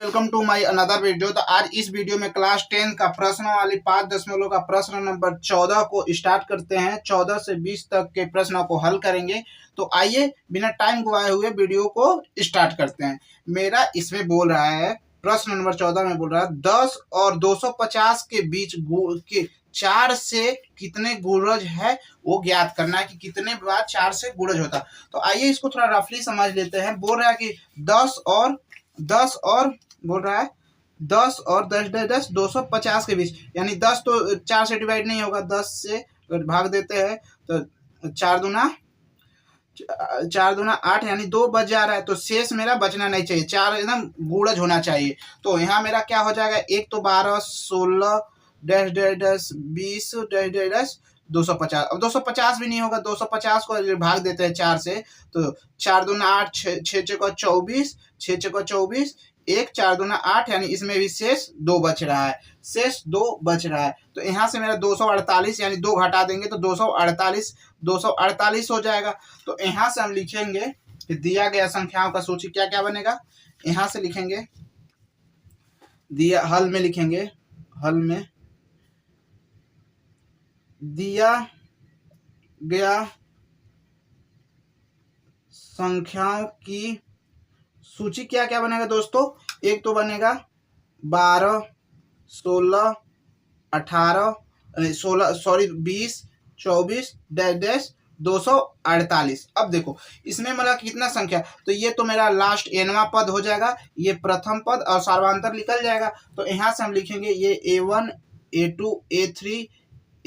Welcome to my another video. तो आज इस वीडियो में क्लास 10 का प्रश्न वाली 5 का प्रश्न नंबर 14 को स्टार्ट करते हैं। 14 से 20 तक के प्रश्नों को हल करेंगे। तो आइए बिना टाइम गवाए हुए वीडियो को स्टार्ट करते हैं। मेरा इसमें बोल रहा है, प्रश्न नंबर 14 में बोल रहा है 10 और 250 के बीच के 4 से कितने गुणज है वो ज्ञात करना है कि कितने बार 4 से गुणज होता। तो आइए इसको थोड़ा रफली समझ लेते हैं। बोल रहा है कि 10 और बोल रहा है 10 और 10 250 के बीच, यानी 10 तो 4 से डिवाइड नहीं होगा, 10 से भाग देते हैं तो 4 दूना 8, यानी 2 बच जा रहा है। तो शेष मेरा बचना नहीं चाहिए, 4 एकदम गुणज होना चाहिए। तो यहाँ मेरा क्या हो जाएगा, एक तो 12 16 dash dash dash 20 dash dash dash 250। अब 250 भी नहीं होगा, 250 को भाग देते हैं 4 से, तो 4 दूना 8, 6 चौका 24, 6 चौका 24, 1 4 दूना 8, यानी इसमें भी शेष 2 बच रहा है, शेष 2 बच रहा है। तो यहाँ से मेरा 248, यानी 2 घटा देंगे तो 248 हो जाएगा। तो यहाँ से हम लिखेंगे कि दिया गया संख्याओं का सूची क्या क्या बनेगा। यहाँ से लिखेंगे, दिया हल में लिखेंगे, हल में दिया गया संख्याओं की सूची क्या क्या बनेगा दोस्तों। एक तो बनेगा 12 16 18 20 24 डैश डैश 248। अब देखो इसमें मतलब कितना संख्या, तो ये तो मेरा लास्ट एनवा पद हो जाएगा, ये प्रथम पद और सार्वधातुक निकल जाएगा। तो यहाँ से हम लिखेंगे ये A1 A2 A3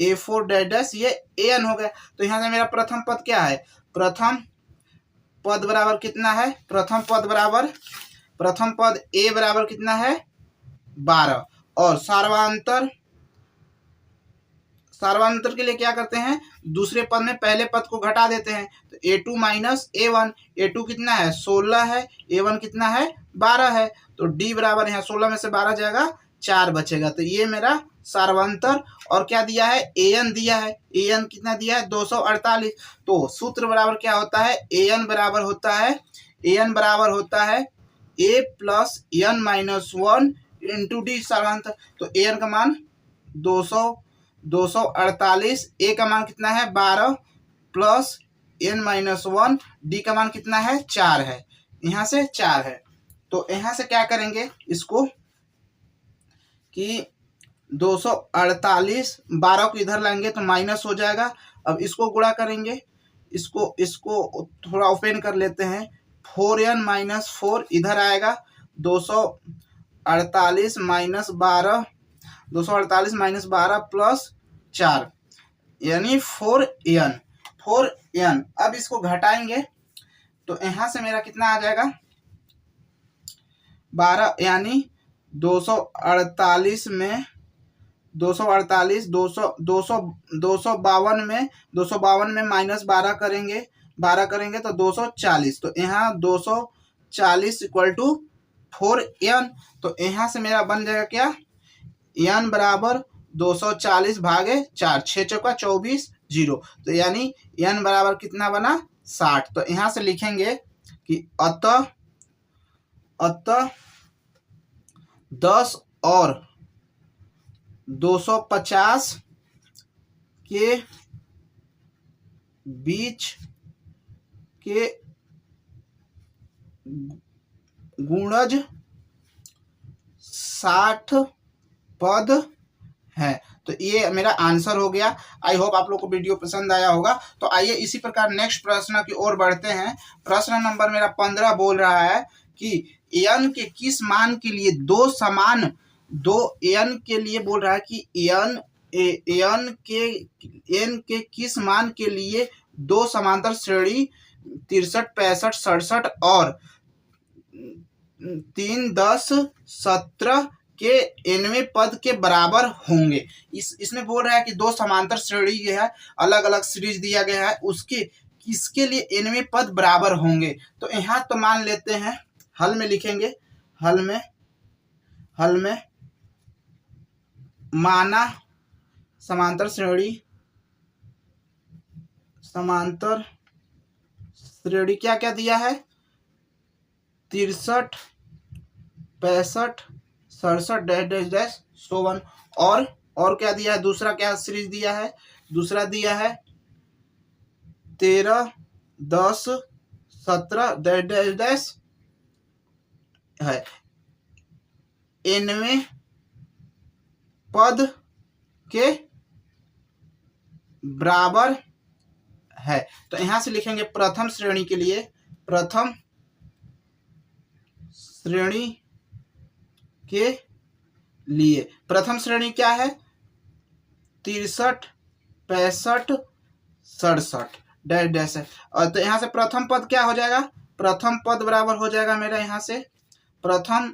A4 dash dash, ये AN हो गया। तो यहाँ से मेरा प्रथम पद क्या है, प्रथम पद बराबर कितना है, प्रथम पद A बराबर कितना है 12, और सार्वधातुक के लिए क्या करते हैं, दूसरे पद में पहले पद को घटा देते हैं। तो A2 माइनस A1, A2 कितना है 16 है, A1 कितना है 12 है। तो D बराबर यहाँ 16 में से 12 जाएगा 4 बचेगा। तो ये मेरा सार्वधातुक, और क्या दिया है AN दिया है, AN कितना दिया है 248। तो सूत्र बराबर क्या होता है, AN बराबर होता है A plus N minus 1 into d सार्वधातुक। तो AN का मान 248, A का मान कितना है 12 प्लस N माइनस 1, D का मान कितना है 4 है, यहाँ से 4 है। तो यहाँ से क्या करेंगे इसको कि 248 12 को इधर लाएंगे तो माइनस हो जाएगा। अब इसको गुणा करेंगे, इसको थोड़ा ओपन कर लेते हैं, 4n माइनस 4 इधर आएगा, 248 माइनस 12 प्लस 4, यानी 4n। अब इसको घटाएंगे तो यहाँ से मेरा कितना आ जाएगा 12, यानी 248 में 252 में माइनस 12 करेंगे तो 240। तो यहाँ 240 इक्वल टू 4n। तो यहाँ से मेरा बन जाएगा क्या, n बराबर 240 भागे 4, 6 चौका 24 0। तो यानी n बराबर कितना बना 60। तो यहाँ से लिखेंगे कि अतः 10 और 250 के बीच के गुणज 60 पद है। तो ये मेरा आंसर हो गया। आई होप आप लोग को वीडियो पसंद आया होगा। तो आइए इसी प्रकार नेक्स्ट प्रश्न की ओर बढ़ते हैं। प्रश्न नंबर मेरा 15 बोल रहा है कि n के किस मान के लिए n के लिए बोल रहा है कि n के किस मान के लिए 2 समांतर श्रेणी 63 65 67 और 3 10 17 के nवें पद के बराबर होंगे। इसमें बोल रहा है कि 2 समांतर श्रेणी है, अलग अलग सीरीज दिया गया है, उसके किसके लिए nवें पद बराबर होंगे। तो यहाँ तो मान लेते हैं, हल में लिखेंगे, हल में माना समांतर श्रेणी क्या क्या दिया है, 63 65 67 डैश डैश डैश 101। और क्या दिया है, दूसरा क्या सीरीज दिया है, दूसरा दिया है 13 10 17 डैश डैश डैश है, 90 पद के बराबर है। तो यहां से लिखेंगे प्रथम श्रेणी के लिए, प्रथम श्रेणी के लिए प्रथम श्रेणी क्या है, 63 65 67 डैश डैश है। और तो यहां से प्रथम पद क्या हो जाएगा, प्रथम पद बराबर हो जाएगा मेरा यहां से प्रथम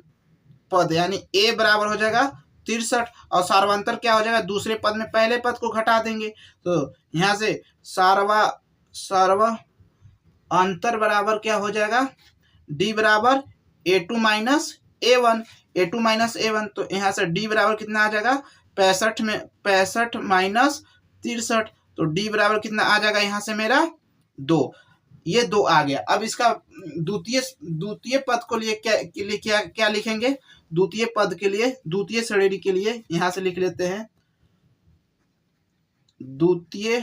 पद यानी ए बराबर हो जाएगा 63 और सार्वंतर क्या हो जाएगा, दूसरे पद में पहले पद को घटा देंगे। तो यहां से सर्व अंतर बराबर क्या हो जाएगा, डी बराबर A2 minus A1, A2 minus A1। तो यहाँ से डी बराबर कितना आ जाएगा, 65 माइनस 63। तो डी बराबर कितना आ जाएगा यहाँ से मेरा 2। ये 2 आ गया। अब इसका द्वितीय पद को लिए क्या लिखेंगे, द्वितीय पद के लिए, द्वितीय श्रेणी के लिए यहां से लिख लेते हैं, द्वितीय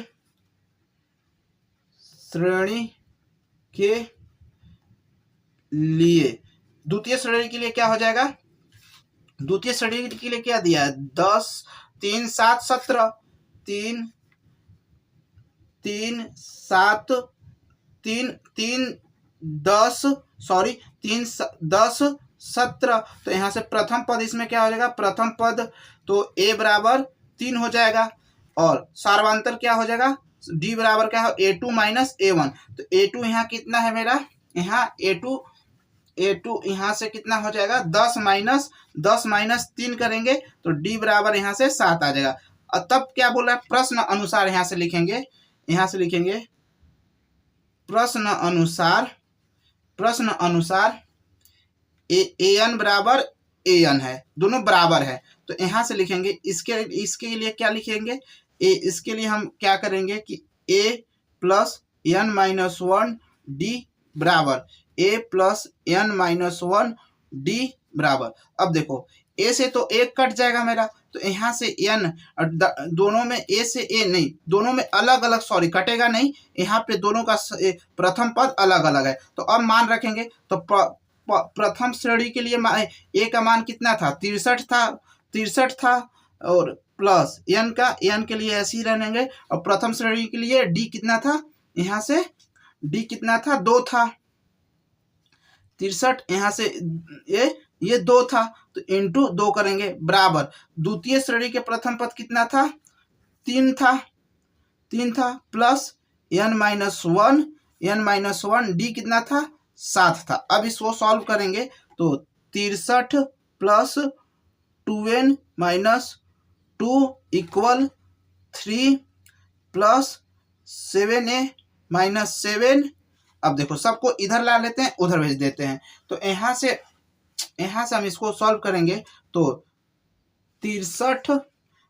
श्रेणी के लिए, द्वितीय श्रेणी के लिए क्या हो जाएगा, द्वितीय श्रेणी के लिए क्या दिया है, 10 3 7 17 3 3 7 3 3 10 सॉरी 3 10 17। तो यहां से प्रथम पद इसमें क्या हो जाएगा, प्रथम पद तो ए बराबर 3 हो जाएगा और सार्वंतर क्या हो जाएगा, डी बराबर क्या है A2 माइनस A1। तो A2 यहाँ कितना है मेरा, यहाँ A2 यहाँ से कितना हो जाएगा 10 माइनस 3 करेंगे तो डी बराबर यहाँ से 7 आ जाएगा। और तब क्या बोल रहा है, प्रश्न अनुसार यहाँ से लिखेंगे, यहाँ से लिखेंगे प्रश्न अनुसार an बराबर an है, दोनों बराबर है। तो यहाँ से लिखेंगे इसके लिए क्या लिखेंगे, इसके लिए हम क्या करेंगे कि a plus n minus 1 D बराबर a plus n minus 1 D बराबर। अब देखो a से तो एक कट जाएगा मेरा, तो यहाँ से n दोनों में a से a नहीं, दोनों में अलग अलग सॉरी कटेगा नहीं, यहाँ पे दोनों का प्रथम पद अलग अलग है। तो अब मान रखेंगे तो प्रथम श्रेणी के लिए a का मान कितना था, 63 था और प्लस n के लिए ऐसे ही रहेंगे। और प्रथम श्रेणी के लिए d कितना था, यहाँ से d कितना था 2 था, 63 यहाँ से ये 2 था तो इंटू 2 करेंगे बराबर। द्वितीय श्रेणी के प्रथम पद कितना था, 3 था प्लस n माइनस 1 डी कितना था 7 था। अब इसको सॉल्व करेंगे तो 63 plus 2n minus 2 equal 3 plus 7a minus 7। अब देखो सबको इधर ला लेते हैं, उधर भेज देते हैं। तो यहाँ से हम इसको सॉल्व करेंगे तो 63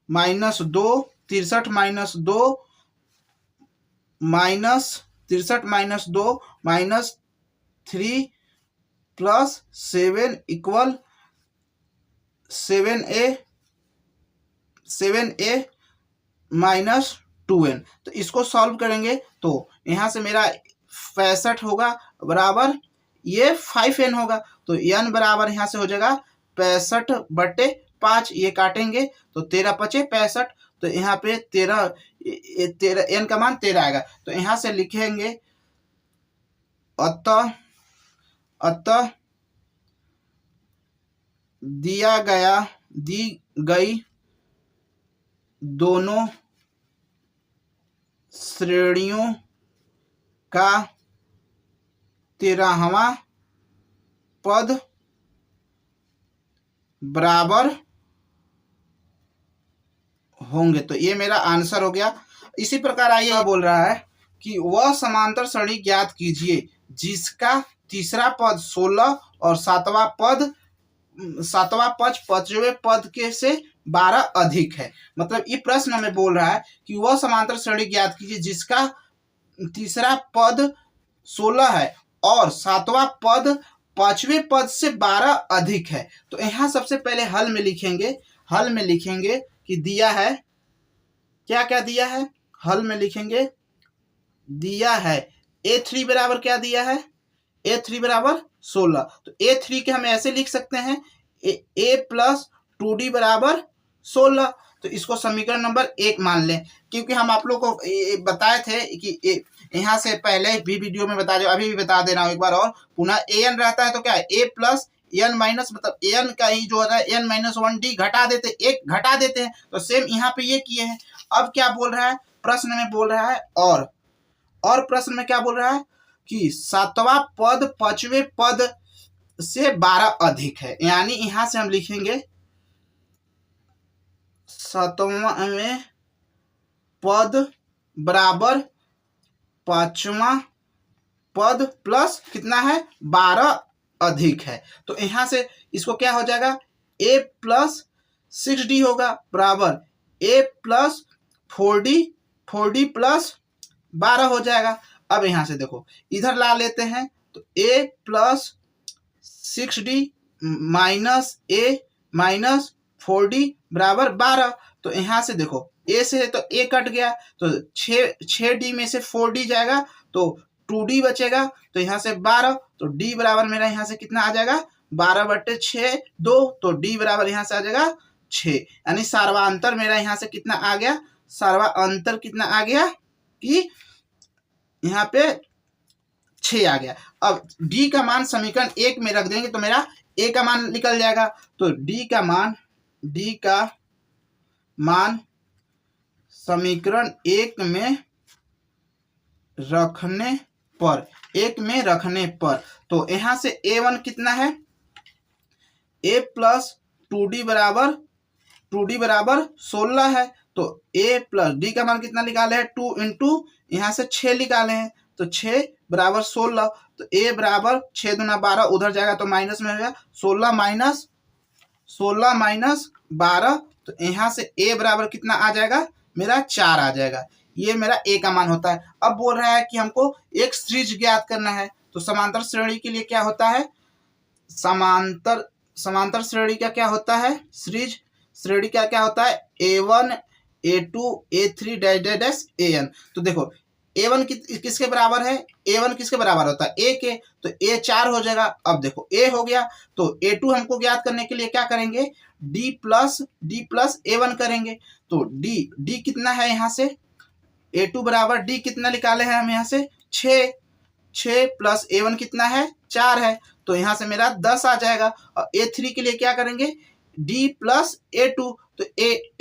minus 2 minus 3 plus 7 equal 7a minus 2n। तो इसको सॉल्व करेंगे तो यहाँ से मेरा 65 होगा बराबर ये 5n होगा। तो n बराबर यहाँ से हो जाएगा 65/5, ये काटेंगे तो 13 × 5 = 65। तो यहाँ पे 13 n का मान 13 आएगा। तो यहाँ से लिखेंगे अतः दी गई दोनों श्रेणियों का 13वां पद बराबर होंगे। तो ये मेरा आंसर हो गया। इसी प्रकार आइए बोल रहा है कि वह समांतर श्रेणी ज्ञात कीजिए जिसका तीसरा पद 16 और सातवां पद 5वें पद के से 12 अधिक है। मतलब ये प्रश्न में बोल रहा है कि वह समांतर श्रेणी ज्ञात कीजिए जिसका तीसरा पद 16 है और सातवां पद पांचवें पद से 12 अधिक है। तो यहाँ सबसे पहले हल में लिखेंगे कि दिया है, क्या क्या दिया है, हल में लिखेंगे दिया है A3 बराबर क्या दिया है, A3 बराबर 16। तो A3 के हम ऐसे लिख सकते हैं A प्लस 2D बराबर 16। तो इसको समीकरण नंबर 1 मान लें, क्योंकि हम आप लोग को बताए थे कि यहाँ से पहले भी वीडियो में बता दो, अभी भी बता दे रहा हूँ एक बार और पुनः an रहता है तो क्या है A प्लस n माइनस, मतलब an का ही जो है n माइनस 1D घटा देते, एक घटा देते हैं। तो सेम यहाँ पे ये किए हैं। अब क्या बोल रहा है प्रश्न में, बोल रहा है और प्रश्न में क्या बोल रहा है कि सातवां पद पांचवें पद से 12 अधिक है। यानी यहां से हम लिखेंगे सातवें पद बराबर पांचवा पद प्लस कितना है 12 अधिक है। तो यहां से इसको क्या हो जाएगा A प्लस 6D होगा बराबर A प्लस 4D प्लस 12 हो जाएगा। अब यहां से देखो इधर ला लेते हैं तो A plus 6D minus A minus 4D बराबर 12। तो यहां से देखो A से तो A कट गया तो 6D में से 4D जाएगा तो 2D बचेगा। तो यहाँ से 12, तो D बराबर मेरा यहाँ से कितना आ जाएगा 12/6 2, तो D बराबर यहाँ से आ जाएगा 6। यानी सार्वांतर मेरा यहाँ से कितना आ गया, सार्वांतर कितना आ गया कि यहाँ पे 6 आ गया। अब D का मान समीकरण 1 में रख देंगे तो मेरा A का मान निकल जाएगा। तो D का मान समीकरण 1 में रखने पर तो यहाँ से A1 कितना है A प्लस 2D बराबर 16 है। तो A प्लस D का मान कितना निकाले हैं 2 इंटू यहाँ से 6 निकाले हैं तो 6 बराबर 16। तो A बराबर 6 दूना 12, उधर जाएगा तो माइनस में हो जाएगा 16 माइनस 12। तो यहाँ से A बराबर कितना आ जाएगा मेरा 4 आ जाएगा। ये मेरा A का मान होता है। अब बोल रहा है कि हमको एक सीरीज ज्ञात करना है। तो समांतर श्रेणी के लिए क्या होता है, समांतर श्रेणी का क्या होता है, सीरीज श्रेणी का क्या होता है A1 A2 A3 dash AN। तो देखो A1 किसके बराबर है, A1 किसके बराबर होता है A के, तो A 4 हो जाएगा। अब देखो A हो गया तो A2 हमको ज्ञात करने के लिए क्या करेंगे D प्लस A1 करेंगे। तो D कितना है यहाँ से A2 बराबर D कितना निकाले हैं हम यहाँ से 6 प्लस A1 कितना है 4 है। तो यहाँ से मेरा 10 आ जाएगा। और A3 के लिए क्या करेंगे D प्लस A2, तो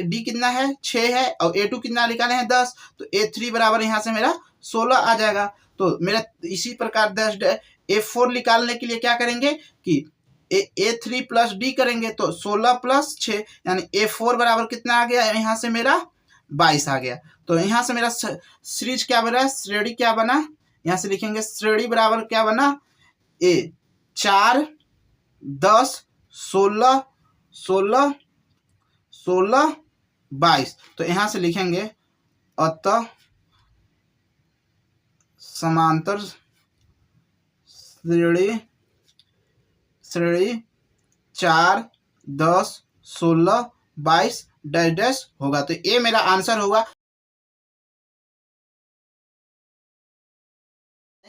D कितना है 6 है और A2 कितना निकाले हैं 10, तो A3 बराबर यहाँ से मेरा 16 आ जाएगा। तो मेरा इसी प्रकार A4 निकालने के लिए क्या करेंगे कि A3 प्लस D करेंगे तो 16 प्लस 6 यानी A4 बराबर कितना आ गया यहाँ से मेरा 22 आ गया। तो यहाँ से मेरा सीरीज क्या बना, श्रेणी क्या बना, यहाँ से लिखेंगे श्रेणी बराबर क्या बना A 4 10 16 22। तो यहाँ से लिखेंगे अतः समांतर श्रेणी 4 10 16 22 डैश होगा। तो ये मेरा आंसर होगा,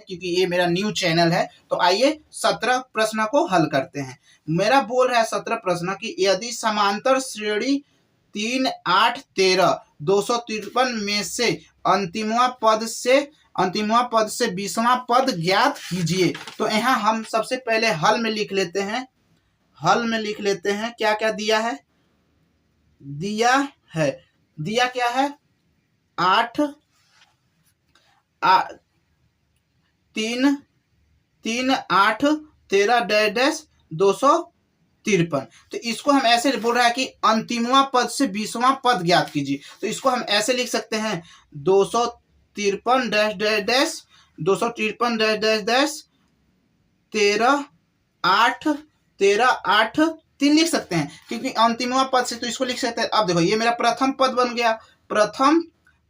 क्योंकि ये मेरा न्यू चैनल है। तो आइए 17 प्रश्न को हल करते हैं। मेरा बोल रहा है 17 प्रश्न कि यदि समांतर श्रेणी 3 8 13 253 में से अंतिमवा पद से 20वां पद ज्ञात कीजिए। तो यहाँ हम सबसे पहले हल में लिख लेते हैं क्या क्या दिया है, दिया क्या है 8 3 8 13 डैश 253। तो इसको हम ऐसे बोल रहा है कि अंतिमवा पद से 20वां पद ज्ञात कीजिए। तो इसको हम ऐसे लिख सकते हैं 253 डैश 13 8 3 लिख सकते हैं, क्योंकि अंतिमवा पद से तो इसको लिख सकते हैं। अब देखो ये मेरा प्रथम पद बन गया, प्रथम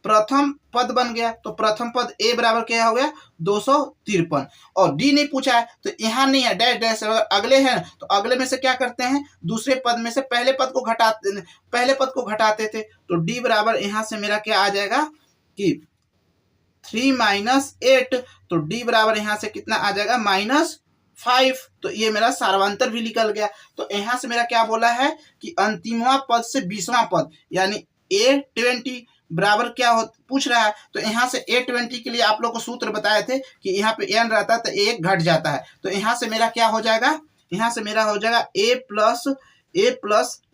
प्रथम पद बन गया, तो प्रथम पद ए बराबर क्या हो गया 253। और डी नहीं पूछा है तो यहाँ नहीं है, डैश डैश अगले हैं तो अगले में से क्या करते हैं, दूसरे पद में से पहले पद को घटाते थे। तो डी बराबर यहाँ से मेरा क्या आ जाएगा कि 3 - 8, तो डी बराबर यहाँ से कितना आ जाएगा -5। तो ये मेरा सार्वंतर भी निकल गया। तो यहाँ से मेरा क्या बोला है कि अंतिमवा पद से 20वां पद यानी A20 बराबर क्या हो पूछ रहा है। तो यहाँ से A20 के लिए आप लोग को सूत्र बताए थे कि यहाँ पे n रहता है तो एक घट जाता है। तो यहाँ से मेरा क्या हो जाएगा, यहाँ से मेरा हो जाएगा A+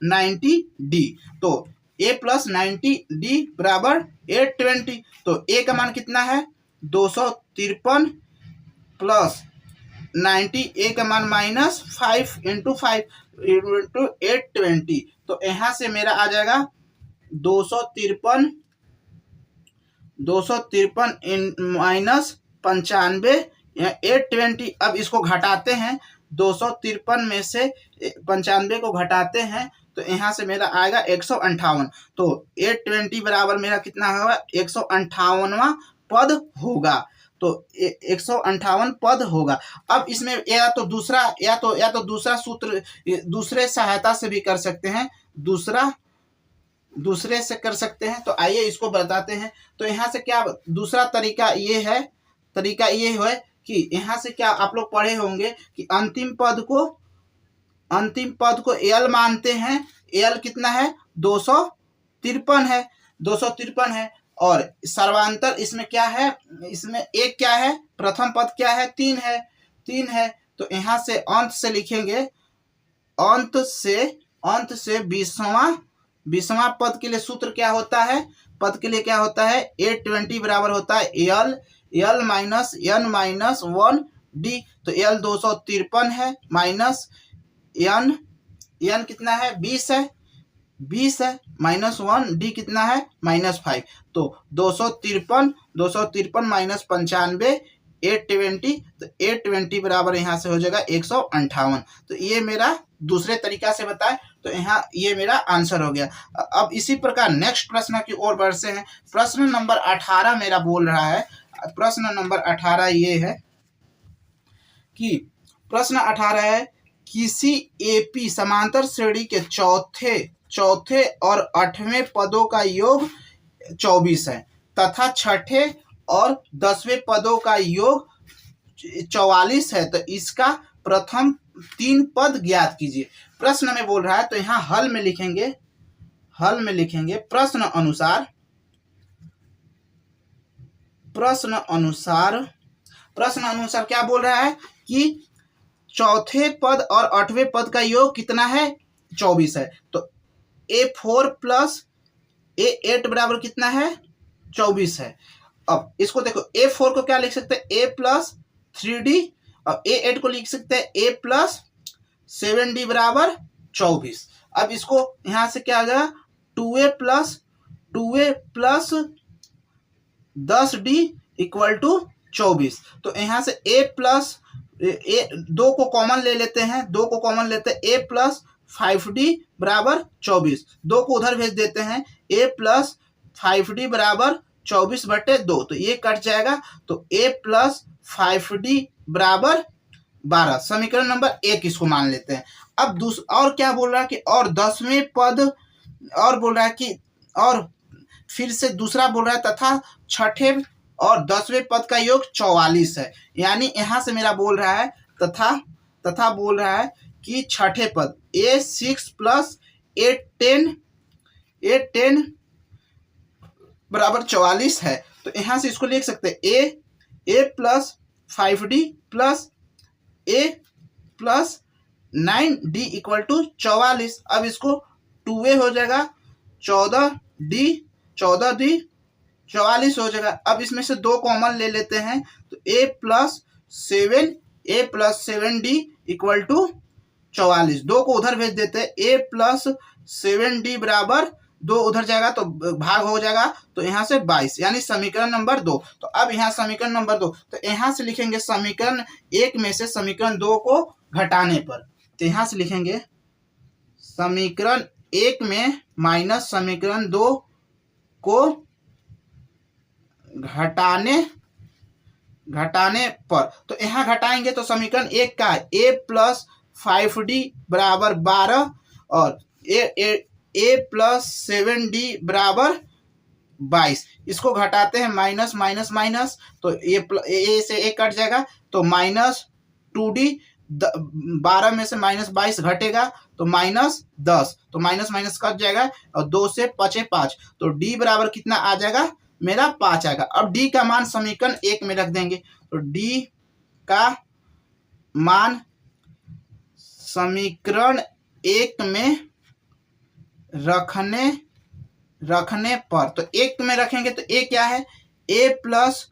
90D। तो A+90D बराबर A20। तो A का मान कितना है 253 प्लस 90, A का मान -5 × 5 × 820। तो यहाँ से मेरा आ जाएगा 253 -95 820। अब इसको घटाते हैं, 253 में से 95 को घटाते हैं तो यहाँ से मेरा आएगा 158। तो 820 बराबर मेरा कितना होगा 158वां पद होगा। तो 158 पद होगा। अब इसमें या तो दूसरा सूत्र दूसरे सहायता से भी कर सकते हैं, दूसरे से कर सकते हैं। तो आइए इसको बताते हैं। तो यहाँ से क्या दूसरा तरीका ये है कि यहाँ से क्या आप लोग पढ़े होंगे कि अंतिम पद को एल मानते हैं। एल कितना है 253 है। और सर्वांतर इसमें क्या है, इसमें एक क्या है, प्रथम पद क्या है 3 है। तो यहाँ से अंत से लिखेंगे, अंत से 20वां पद के लिए सूत्र क्या होता है, पद के लिए क्या होता है A20 बराबर होता है L - n - 1D। तो L 253 है माइनस n कितना है 20 है -1D कितना है -5। तो 253 -95 820। तो 820 बराबर यहाँ से हो जाएगा 158। तो ये मेरा दूसरे तरीका से बताए। तो यहाँ ये मेरा आंसर हो गया। अब इसी प्रकार नेक्स्ट प्रश्न की ओर बढ़ते हैं। प्रश्न नंबर 18 मेरा बोल रहा है। प्रश्न नंबर 18 ये है कि प्रश्न 18 है किसी AP समांतर श्रेणी के चौथे और 8वें पदों का योग 24 है तथा छठे और 10वें पदों का योग 44 है। तो इसका प्रथम 3 पद ज्ञात कीजिए। प्रश्न में बोल रहा है। तो यहाँ हल में लिखेंगे प्रश्न अनुसार क्या बोल रहा है कि चौथे पद और 8वें पद का योग कितना है 24 है। तो A4 + A8 बराबर कितना है 24 है। अब इसको देखो, A4 को क्या लिख सकते हैं A + 3D और A8 को लिख सकते हैं A + 7D बराबर 24। अब इसको यहां से क्या आ जाएगा 2A + 10D = 24। तो यहां से दो को कॉमन ले लेते हैं, A + 5D बराबर 24। 2 को उधर भेज देते हैं, A + 5D बराबर 24/2। तो ये कट जाएगा। तो A + 5D बराबर 12। समीकरण नंबर 1 इसको मान लेते हैं। अब और क्या बोल रहा है कि और 10वें पद और बोल रहा है कि और फिर से दूसरा बोल रहा है तथा छठे और 10वें पद का योग 44 है। यानी यहां से मेरा बोल रहा है तथा बोल रहा है कि छठे पद A6 + 810 बराबर 44 है। तो यहां से इसको लिख सकते हैं A + 5D + A + 9D = 44। अब इसको 2A हो जाएगा 14D 44 हो जाएगा। अब इसमें से 2 कॉमन ले लेते हैं। तो A + 7D = 44। 2 को उधर भेज देते हैं, A + 7D बराबर 2 उधर जाएगा तो भाग हो जाएगा। तो यहाँ से 22 यानी समीकरण नंबर 2। तो अब यहाँ समीकरण नंबर 2, तो यहाँ से लिखेंगे समीकरण 1 में से समीकरण 2 को घटाने पर। तो यहाँ से लिखेंगे समीकरण 1 में माइनस समीकरण 2 को घटाने पर, तो यहाँ घटाएंगे तो समीकरण 1 का है a प्लस 5d बराबर 12 और a प्लस 7d बराबर 22। इसको घटाते हैं माइनस माइनस माइनस, तो ए से ए कट जाएगा तो माइनस 2d, 12 में से माइनस 22 घटेगा तो माइनस 10, तो माइनस माइनस कट जाएगा और 2 से 5 5, तो d बराबर कितना आ जाएगा मेरा 5 आएगा। अब d का मान समीकरण 1 में रख देंगे, तो d का मान समीकरण 1 में रखने पर, तो 1 में रखेंगे तो a क्या है, a plus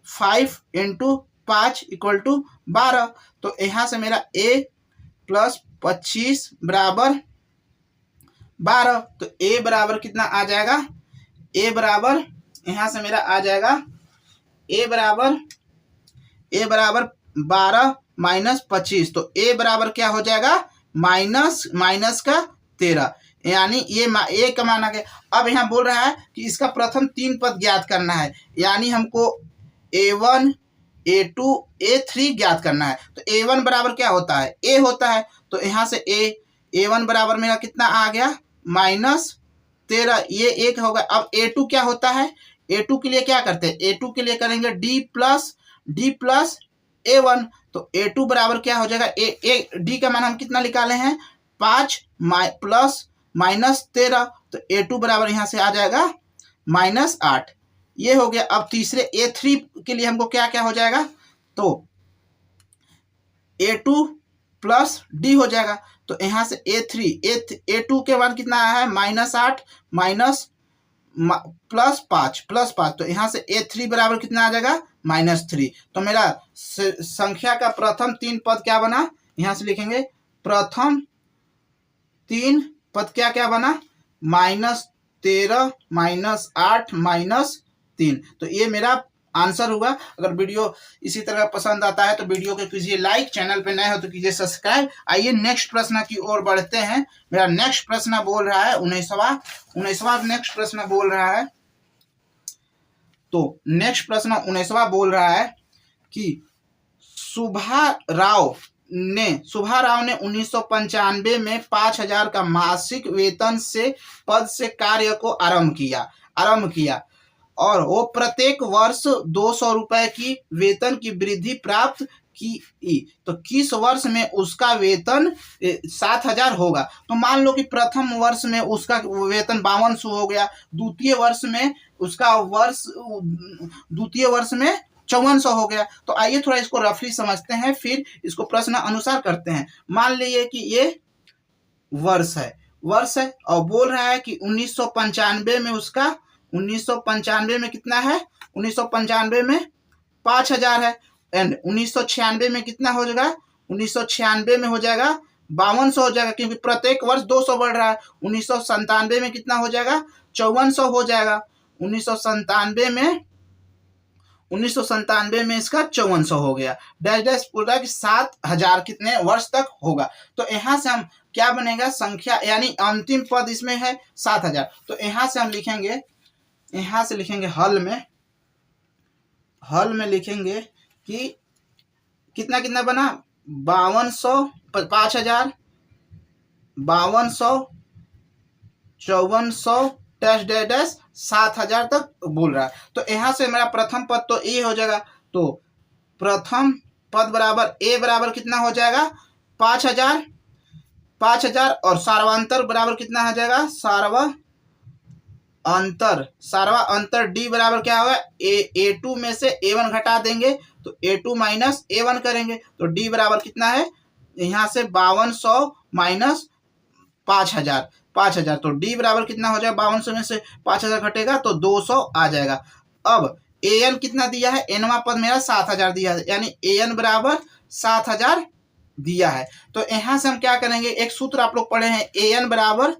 5 into 5 equal to 12, तो यहां से मेरा a प्लस 25 बराबर 12, तो a बराबर कितना आ जाएगा, a बराबर यहां से मेरा आ जाएगा a बराबर 12 माइनस 25, तो a बराबर क्या हो जाएगा, माइनस माइनस का 13, यानी ये a का मान आ गया। अब यहाँ बोल रहा है कि इसका प्रथम 3 पद ज्ञात करना है, यानी हमको a1 a2 a3 ज्ञात करना है। तो a1 बराबर क्या होता है, a होता है, तो यहाँ से a1 बराबर मेरा कितना आ गया, माइनस 13, ये 1 होगा। अब a2 क्या होता है, a2 के लिए क्या करते हैं, a2 के लिए करेंगे d प्लस a1, तो a2 बराबर क्या हो जाएगा, d का मान हम कितना निकाले हैं 5 प्लस माइनस 13, तो a2 बराबर यहां से आ जाएगा माइनस 8, ये हो गया। अब तीसरे a3 के लिए हमको क्या क्या हो जाएगा, तो a2 प्लस d हो जाएगा, तो यहां से a2 के मान कितना आया है, माइनस 8 माइनस प्लस 5, तो यहां से a3 बराबर कितना आ जाएगा, माइनस 3। तो मेरा संख्या का प्रथम 3 पद क्या बना, यहां से लिखेंगे प्रथम 3 पद क्या क्या बना, माइनस 13 माइनस 8 माइनस 3, तो ये मेरा आंसर हुआ। अगर वीडियो इसी तरह पसंद आता है तो वीडियो को कीजिए लाइक, चैनल पे नए हो तो कीजिए सब्सक्राइब। आइए नेक्स्ट प्रश्न की ओर बढ़ते हैं। मेरा नेक्स्ट प्रश्न बोल रहा है 19वां नेक्स्ट प्रश्न बोल रहा है, तो नेक्स्ट प्रश्न 19वां बोल रहा है कि सुभा राव ने 1995 में 5,000 का मासिक वेतन से पद से कार्य को आरंभ किया और वो प्रत्येक वर्ष 200 रुपए की वेतन की वृद्धि प्राप्त की, तो किस वर्ष में उसका वेतन 7,000 होगा। तो मान लो कि प्रथम वर्ष में उसका वेतन 5200 हो गया, द्वितीय वर्ष में 5400 हो गया। तो आइए थोड़ा इसको रफली समझते हैं, फिर इसको प्रश्न अनुसार करते हैं। मान लीजिए कि ये वर्ष है और बोल रहा है कि 1995 में उसका 1995 में कितना है, 1995 में 5,000 है, एंड 1996 में कितना हो जाएगा, 1996 में हो जाएगा 5200 हो जाएगा, क्योंकि प्रत्येक वर्ष 200 बढ़ रहा है। 1997 में कितना हो जाएगा, 5400 हो जाएगा। 1997 में इसका 5400 हो गया। डैश डैश बोल रहा है कि 7,000 कितने वर्ष तक होगा। तो यहाँ से हम क्या बनेगा, संख्या यानी अंतिम पद इसमें है 7,000, तो यहाँ से हम लिखेंगे, हल में लिखेंगे कि कितना कितना बना, 5200 5,000 5200 5400 डैश डैश डैश 7,000 तक बोल रहा है। तो यहाँ से मेरा प्रथम पद तो ए हो जाएगा, तो प्रथम पद बराबर ए बराबर कितना हो जाएगा 5,000 और सार्वांतर बराबर कितना हो जाएगा, सार्वा अंतर डी बराबर क्या होगा, a2 में से a1 घटा देंगे तो a2 माइनस a1 करेंगे, तो डी बराबर कितना है, यहाँ से 5200 माइनस 5,000, तो डी बराबर कितना हो जाएगा, 5200 में से 5,000 घटेगा तो 200 आ जाएगा। अब an कितना दिया है, nवां पद मेरा 7,000 दिया है, यानी an बराबर 7,000 दिया है। तो यहाँ से हम क्या करेंगे, एक सूत्र आप लोग पढ़े हैं, an बराबर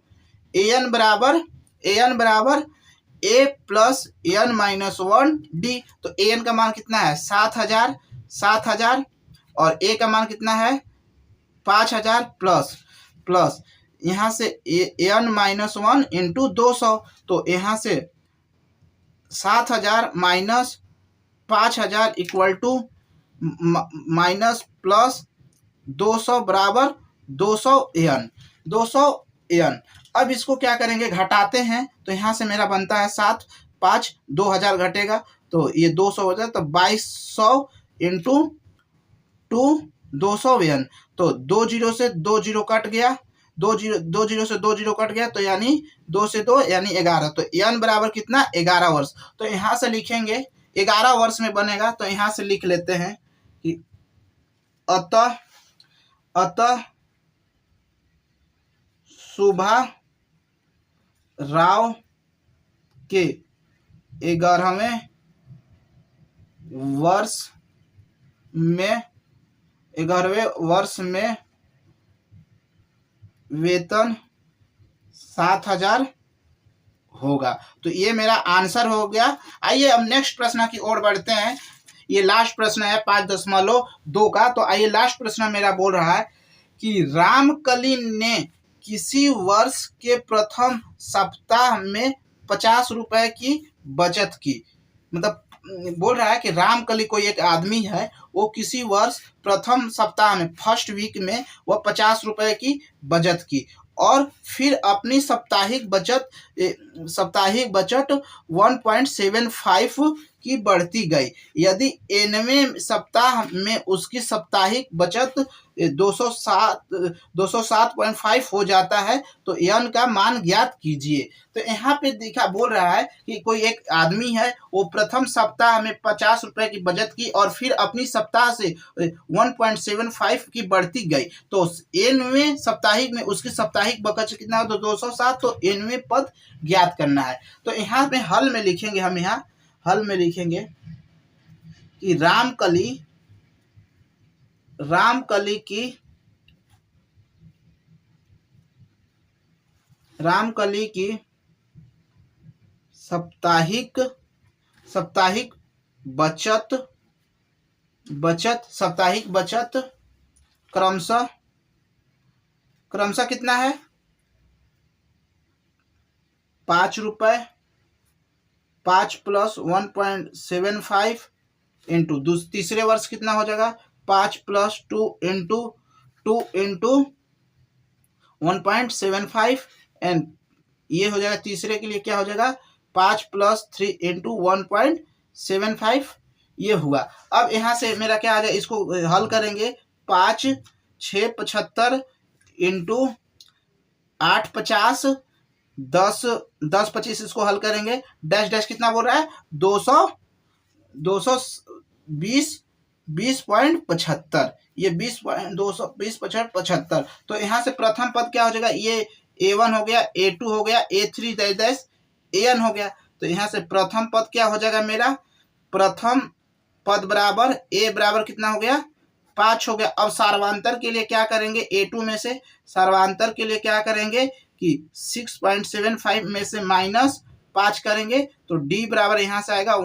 a plus n minus 1 D. तो an का मान कितना है 7,000 और a का मान कितना है 5,000 प्लस यहाँ से n माइनस 1 इंटू 200, तो यहाँ से 7,000 minus 5,000 equal to minus plus 200 बराबर 200 एन 200 एन। अब इसको क्या करेंगे, घटाते हैं तो यहाँ से मेरा बनता है 7 5 2000 घटेगा तो ये 200 हो जाए तो 2200 इंटू 2 200 एन। तो 2 जीरो से 2 जीरो कट गया, 2 जीरो से 2 जीरो कट गया तो यानी 2 से 2 यानी 11। तो एन बराबर कितना, 11 वर्ष। तो यहाँ से लिखेंगे 11 वर्ष में बनेगा तो यहाँ से लिख लेते हैं कि अतः सुभा राव के 11वें वर्ष में वेतन 7,000 होगा। तो ये मेरा आंसर हो गया। आइए अब नेक्स्ट प्रश्न की ओर बढ़ते हैं। ये लास्ट प्रश्न है 5.2 का। तो आइए लास्ट प्रश्न मेरा बोल रहा है कि रामकली ने किसी वर्ष के प्रथम सप्ताह में 50 रुपए की बचत की। मतलब बोल रहा है कि रामकली कोई एक आदमी है, वो किसी वर्ष प्रथम सप्ताह में फर्स्ट वीक में वह 50 रुपए की बचत की और फिर अपनी साप्ताहिक बचत 1.75 की बढ़ती गई। यदि 9वें सप्ताह में उसकी साप्ताहिक बचत 207.5 हो जाता है तो एन का मान ज्ञात कीजिए। तो यहाँ पे बोल रहा है कि कोई एक आदमी है, वो प्रथम सप्ताह में 50 रुपए की बचत की और फिर अपनी सप्ताह से 1.75 की बढ़ती गई। तो 9वें साप्ताहिक में उसकी साप्ताहिक बचत कितना हो तो 207। तो 9वें पद ज्ञात करना है। तो यहाँ पे हल में लिखेंगे, हम यहाँ हल में लिखेंगे कि रामकली की साप्ताहिक बचत क्रमशः कितना है, 5 रुपए, 5 प्लस 1.75 इंटू तीसरे वर्ष कितना हो जाएगा 5 प्लस 2 इंटू 1.75 एंड ये हो जाएगा तीसरे के लिए क्या हो जाएगा 5 प्लस 3 इंटू 1.75 ये हुआ। अब यहाँ से मेरा क्या आ जाए, इसको हल करेंगे 5 6 75 इंटू 8 50 10 10 25 इसको हल करेंगे। डैश डैश कितना बोल रहा है 20.75 ये 20.220.75। तो यहाँ से प्रथम पद क्या हो जाएगा, ये A1 हो गया, A2 हो गया, A3 डैश डैश AN हो गया। तो यहाँ से प्रथम पद क्या हो जाएगा, मेरा प्रथम पद बराबर A बराबर कितना हो गया 5 हो गया। अब सार्वांतर के लिए क्या करेंगे, A2 में से सार्वांतर के लिए क्या करेंगे कि 6.75 में से माइनस 5 करेंगे तो D बराबर यहाँ से आएगा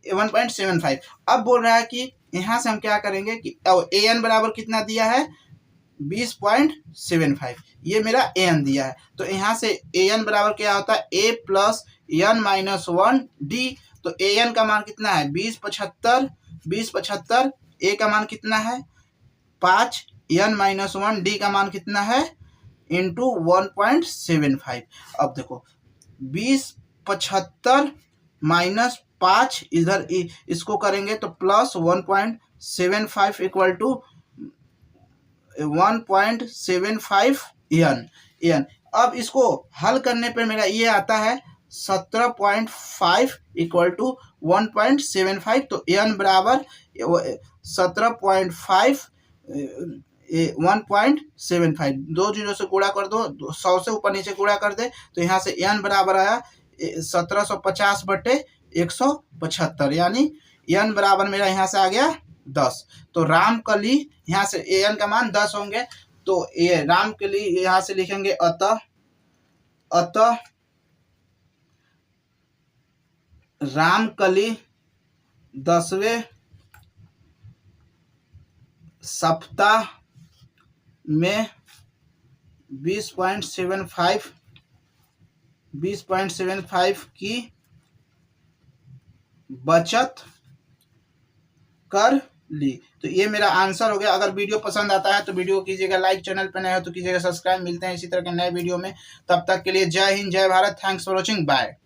1.75। अब बोल रहा है कि यहाँ से हम क्या करेंगे कि AN बराबर कितना दिया है 20.75, ये मेरा AN दिया है। तो यहाँ से AN बराबर क्या होता है A plus N minus 1 D। तो AN का मान कितना है 20.75 A का मान कितना है 5 N माइनस 1 D का मान कितना है इंटू 1.75। अब देखो 20.75 माइनस 5 इधर इसको करेंगे तो प्लस 1.75 इक्वल टू 1.75 एन। अब इसको हल करने पर मेरा ये आता है 17.5 इक्वल टू 1.75। तो एन बराबर 17.5 1.75 2 जीरो से गुणा कर दो, 100 से ऊपर नीचे गुणा कर दे तो यहाँ से एन बराबर आया 1750/175 यानी एन बराबर मेरा यहाँ से आ गया 10। तो रामकली यहाँ से एन का मान 10 होंगे। तो ये रामकली यहाँ से लिखेंगे अतः रामकली 10वें सप्ताह में 20.75 20.75 की बचत कर ली। तो ये मेरा आंसर हो गया। अगर वीडियो पसंद आता है तो वीडियो कीजिएगा लाइक, चैनल पर नए हो तो कीजिएगा सब्सक्राइब। मिलते हैं इसी तरह के नए वीडियो में, तब तक के लिए जय हिंद, जय Bharat. Thanks for watching, bye.